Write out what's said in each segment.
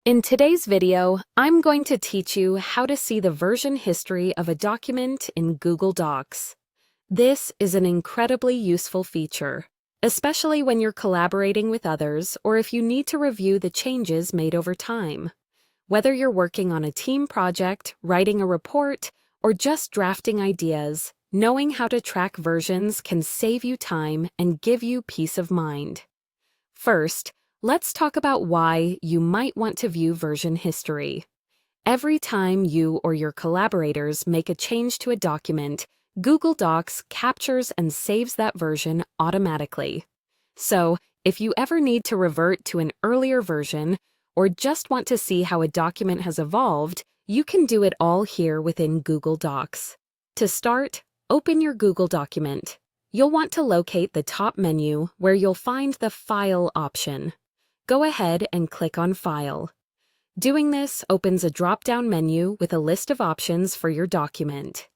In today's video, I'm going to teach you how to see the version history of a document in Google Docs. This is an incredibly useful feature, especially when you're collaborating with others or if you need to review the changes made over time. Whether you're working on a team project, writing a report, or just drafting ideas, knowing how to track versions can save you time and give you peace of mind. First, let's talk about why you might want to view version history. Every time you or your collaborators make a change to a document, Google Docs captures and saves that version automatically. So, if you ever need to revert to an earlier version or just want to see how a document has evolved, you can do it all here within Google Docs. To start, open your Google document. You'll want to locate the top menu where you'll find the File option. Go ahead and click on File. Doing this opens a drop-down menu with a list of options for your document.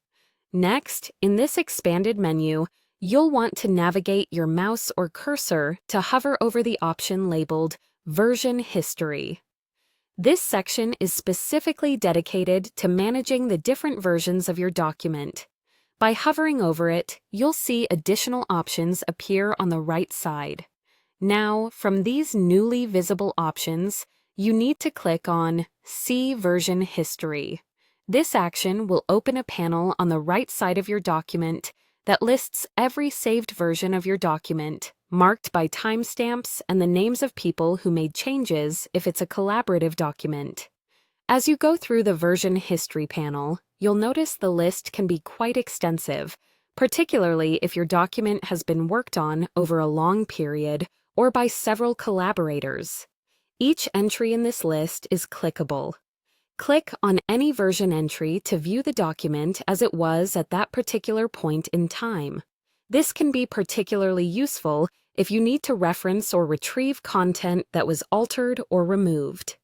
Next, in this expanded menu, you'll want to navigate your mouse or cursor to hover over the option labeled Version History. This section is specifically dedicated to managing the different versions of your document. By hovering over it, you'll see additional options appear on the right side. Now, from these newly visible options, you need to click on See Version History. This action will open a panel on the right side of your document that lists every saved version of your document, marked by timestamps and the names of people who made changes if it's a collaborative document. As you go through the Version History panel, you'll notice the list can be quite extensive, particularly if your document has been worked on over a long period or by several collaborators. Each entry in this list is clickable. Click on any version entry to view the document as it was at that particular point in time. This can be particularly useful if you need to reference or retrieve content that was altered or removed.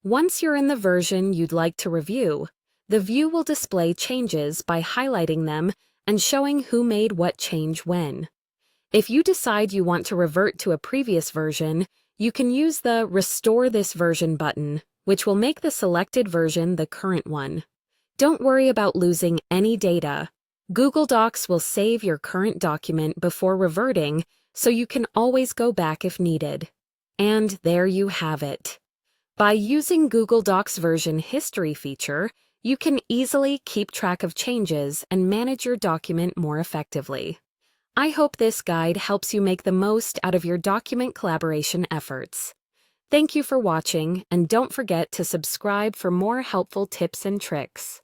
Once you're in the version you'd like to review, the view will display changes by highlighting them and showing who made what change when. If you decide you want to revert to a previous version, you can use the Restore This Version button, which will make the selected version the current one. Don't worry about losing any data. Google Docs will save your current document before reverting, so you can always go back if needed. And there you have it. By using Google Docs Version History feature, you can easily keep track of changes and manage your document more effectively. I hope this guide helps you make the most out of your document collaboration efforts. Thank you for watching, and don't forget to subscribe for more helpful tips and tricks.